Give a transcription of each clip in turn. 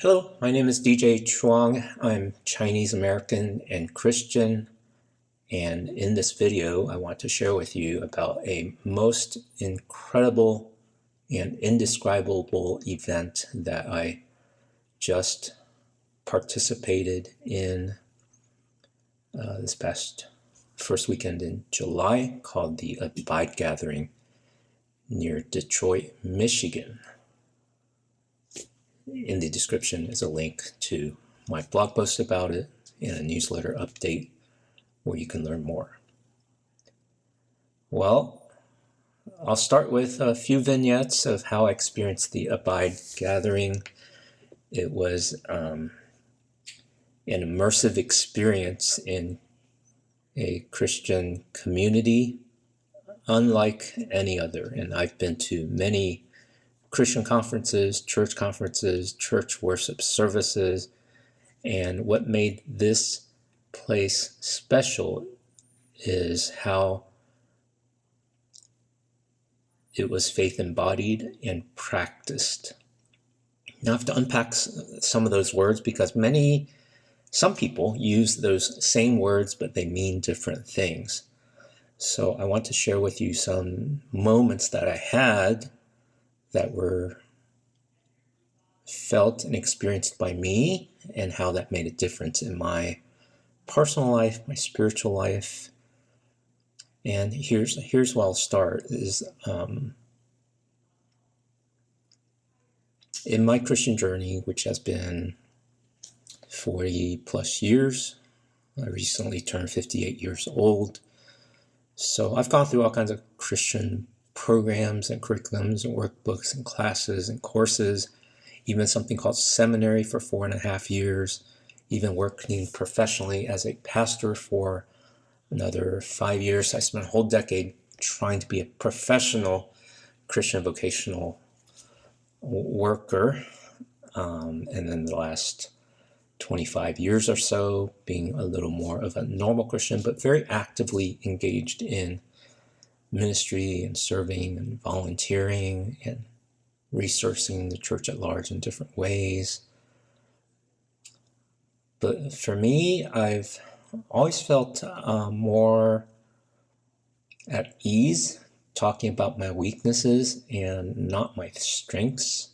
Hello, my name is DJ Chuang. I'm Chinese American and Christian, and in this video I want to share with you about a most incredible and indescribable event that I just participated in this past first weekend in July, called the Abide Gathering near Detroit, Michigan. In the description is a link to my blog post about it and a newsletter update where you can learn more. Well, I'll start with a few vignettes of how I experienced the Abide Gathering. It was an immersive experience in a Christian community unlike any other. And I've been to many Christian conferences, church worship services, and what made this place special is how it was faith embodied and practiced. Now I have to unpack some of those words because some people use those same words, but they mean different things. So I want to share with you some moments that I had that were felt and experienced by me and how that made a difference in my personal life, my spiritual life. And here's where I'll start is in my Christian journey, which has been 40 plus years. I recently turned 58 years old. So I've gone through all kinds of Christian programs and curriculums and workbooks and classes and courses, even something called seminary for 4.5 years, even working professionally as a pastor for another 5 years. I spent a whole decade trying to be a professional Christian vocational worker. And then the last 25 years or so being a little more of a normal Christian, but very actively engaged in ministry and serving and volunteering and resourcing the church at large in different ways. But for me, I've always felt more at ease talking about my weaknesses and not my strengths.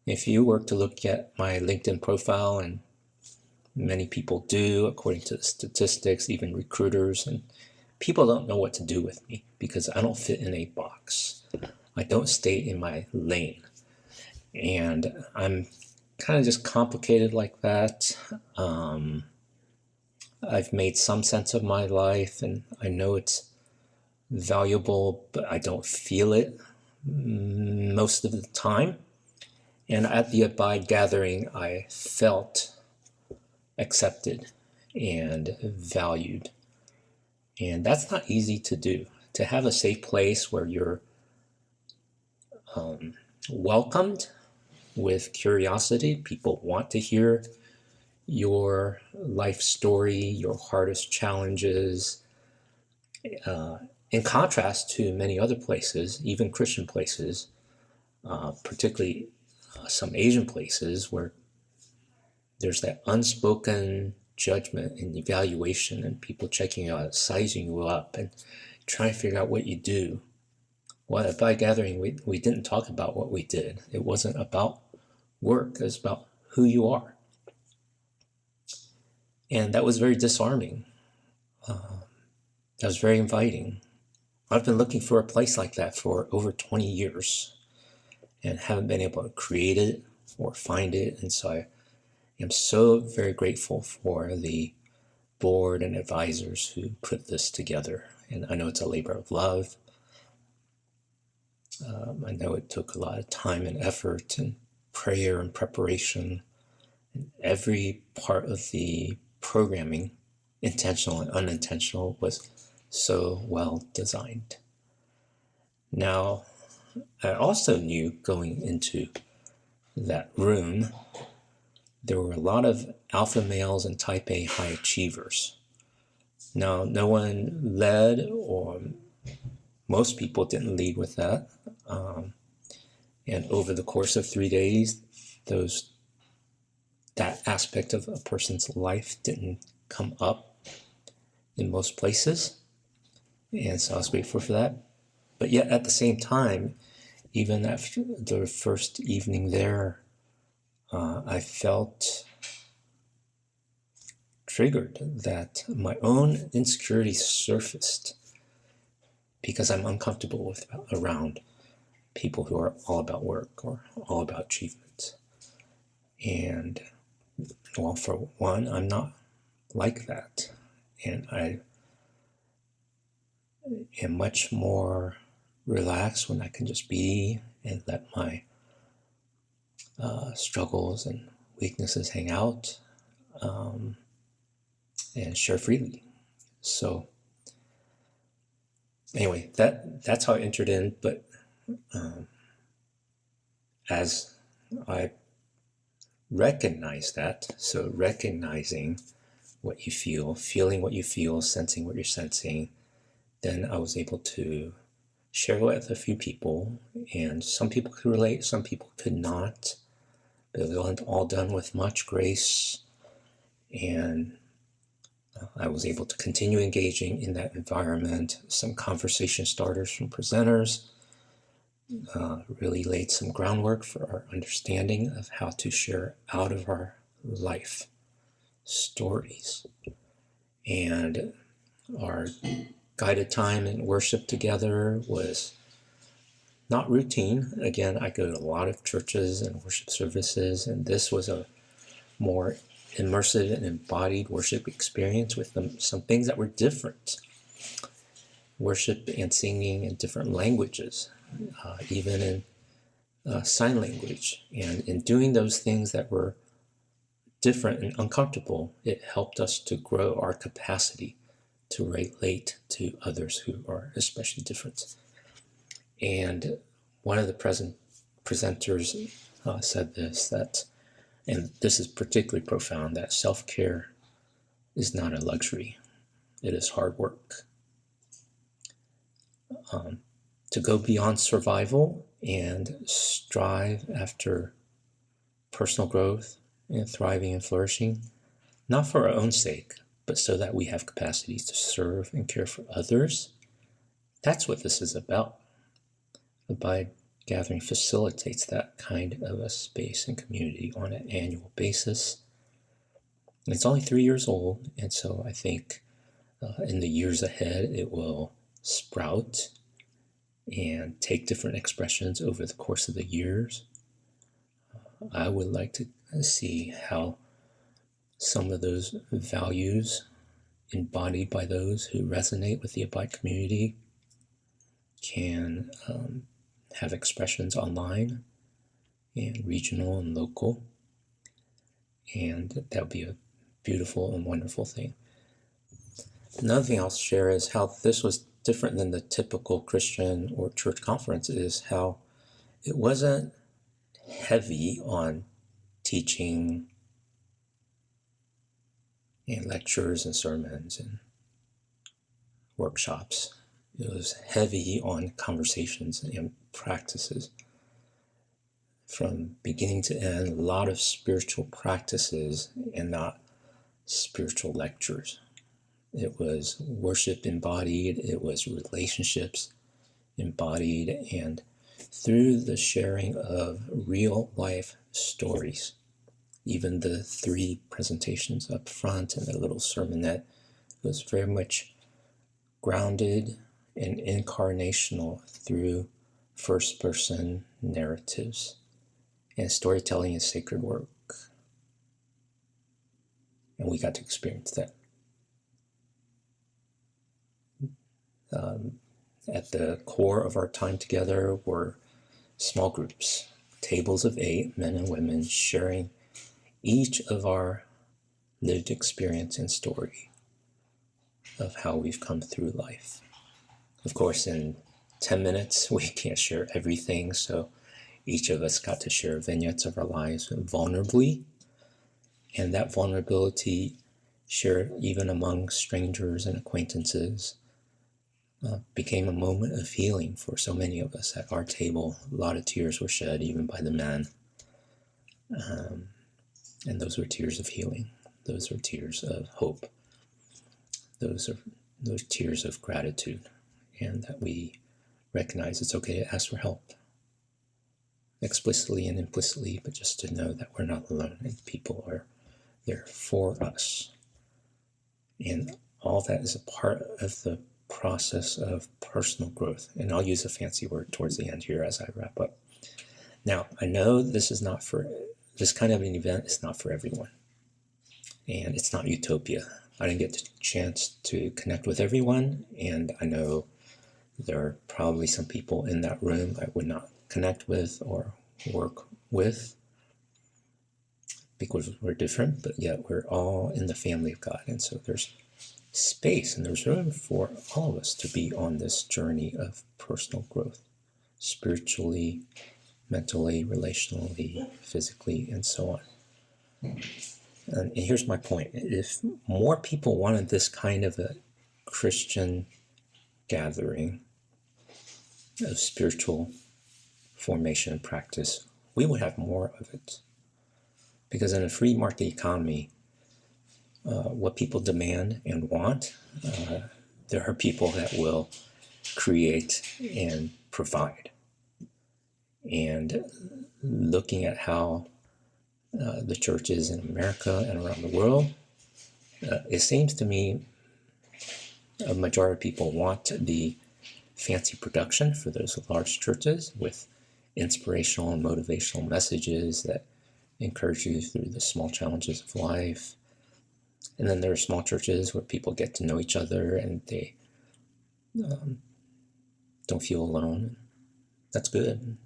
If you were to look at my LinkedIn profile, and many people do, according to the statistics, even recruiters, and people don't know what to do with me because I don't fit in a box. I don't stay in my lane. And I'm kind of just complicated like that. I've made some sense of my life and I know it's valuable, but I don't feel it most of the time. And at the Abide Gathering, I felt accepted and valued. And that's not easy to do. To have a safe place where you're welcomed with curiosity. People want to hear your life story, your hardest challenges, in contrast to many other places, even Christian places, particularly some Asian places where there's that unspoken judgment and evaluation and people checking you out, sizing you up and trying to figure out what you do. Well, at Abide Gathering, we didn't talk about what we did. It wasn't about work. It was about who you are. And that was very disarming. That was very inviting. I've been looking for a place like that for over 20 years and haven't been able to create it or find it. And so I am so very grateful for the board and advisors who put this together. And I know it's a labor of love. I know it took a lot of time and effort and prayer and preparation. And every part of the programming, intentional and unintentional, was so well designed. Now, I also knew going into that room, there were a lot of alpha males and type A high achievers. Now, no one led, or most people didn't lead with that. And over the course of 3 days, those that aspect of a person's life didn't come up in most places. And so I was grateful for that. But yet at the same time, even after the first evening there, I felt triggered that my own insecurities surfaced because I'm uncomfortable with around people who are all about work or all about achievement. And well, for one, I'm not like that. And I am much more relaxed when I can just be and let my struggles and weaknesses hang out and share freely. So anyway, that's how I entered in. But as I recognize that, so recognizing what you feel, feeling what you feel, sensing what you're sensing, then I was able to share with a few people, and some people could relate, some people could not, but it was all done with much grace, and I was able to continue engaging in that environment. Some conversation starters from presenters really laid some groundwork for our understanding of how to share out of our life stories. And our guided time in worship together was not routine. Again, I go to a lot of churches and worship services, and this was a more immersive and embodied worship experience with some things that were different. Worship and singing in different languages, even in sign language. And in doing those things that were different and uncomfortable, it helped us to grow our capacity to relate to others who are especially different. And one of the presenters said this, that, and this is particularly profound, that self-care is not a luxury. It is hard work. To go beyond survival and strive after personal growth and thriving and flourishing, not for our own sake, but so that we have capacity to serve and care for others. That's what this is about. Abide Gathering facilitates that kind of a space and community on an annual basis. It's only 3 years old, and so I think in the years ahead it will sprout and take different expressions over the course of the years. I would like to see how some of those values embodied by those who resonate with the Abide community can have expressions online and regional and local, and that would be a beautiful and wonderful thing. Another thing I'll share is how this was different than the typical Christian or church conference, is how it wasn't heavy on teaching and lectures and sermons and workshops. It was heavy on conversations and practices. From beginning to end, a lot of spiritual practices and not spiritual lectures. It was worship embodied, it was relationships embodied, and through the sharing of real life stories. Even the 3 presentations up front and the little sermonette was very much grounded and incarnational through first person narratives. And storytelling is sacred work. And we got to experience that. At the core of our time together were small groups, tables of 8, men and women, sharing each of our lived experience and story of how we've come through life. Of course, in 10 minutes, we can't share everything, so each of us got to share vignettes of our lives vulnerably, and that vulnerability shared even among strangers and acquaintances became a moment of healing for so many of us at our table. A lot of tears were shed, even by the men. And those were tears of healing. Those are tears of hope. Those tears of gratitude, and that we recognize it's okay to ask for help, explicitly and implicitly, but just to know that we're not alone and people are there for us. And all that is a part of the process of personal growth. And I'll use a fancy word towards the end here as I wrap up. Now, I know this kind of an event is not for everyone. And it's not utopia. I didn't get the chance to connect with everyone, and I know there are probably some people in that room I would not connect with or work with because we're different, but yet we're all in the family of God. And so there's space and there's room for all of us to be on this journey of personal growth, spiritually, mentally, relationally, physically, and so on. And here's my point. If more people wanted this kind of a Christian gathering of spiritual formation and practice, we would have more of it. Because in a free market economy, what people demand and want, there are people that will create and provide. And looking at how the churches in America and around the world, it seems to me a majority of people want the fancy production for those large churches with inspirational and motivational messages that encourage you through the small challenges of life. And then there are small churches where people get to know each other and they don't feel alone. That's good.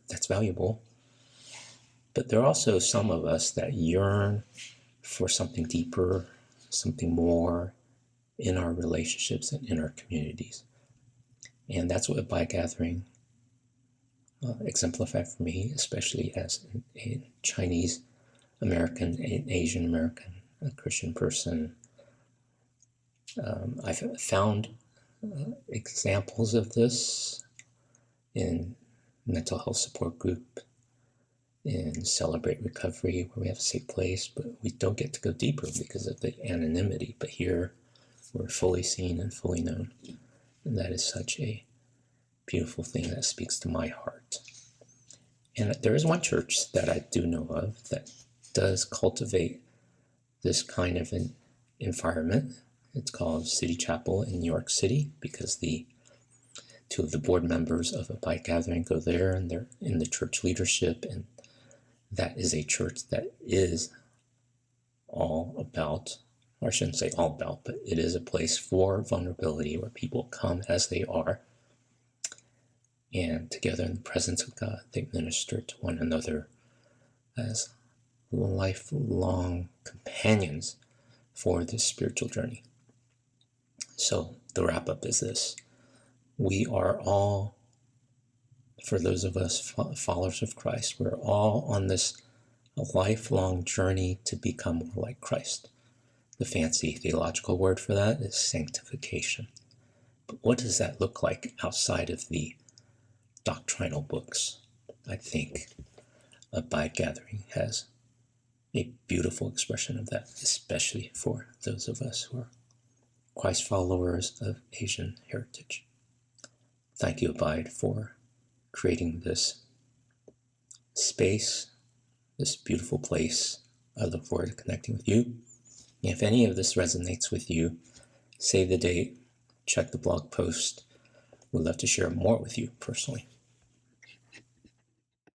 That's valuable. But there are also some of us that yearn for something deeper, something more in our relationships and in our communities. And that's what Abide Gathering exemplified for me, especially as a Chinese American, an Asian American, a Christian person. I've found examples of this in mental health support group, in Celebrate Recovery, where we have a safe place, but we don't get to go deeper because of the anonymity. But here, we're fully seen and fully known. And that is such a beautiful thing that speaks to my heart. And there is one church that I do know of that does cultivate this kind of an environment. It's called City Chapel in New York City, because two of the board members of Abide Gathering go there, and they're in the church leadership, and that is a church that is all about, or I shouldn't say all about, but it is a place for vulnerability where people come as they are, and together in the presence of God, they minister to one another as lifelong companions for this spiritual journey. So the wrap up is this. We are all, for those of us followers of Christ, we're all on this lifelong journey to become more like Christ. The fancy theological word for that is sanctification. But what does that look like outside of the doctrinal books? I think Abide Gathering has a beautiful expression of that, especially for those of us who are Christ followers of Asian heritage. Thank you, Abide, for creating this space, this beautiful place. I look forward to connecting with you. If any of this resonates with you, save the date, check the blog post. We'd love to share more with you personally.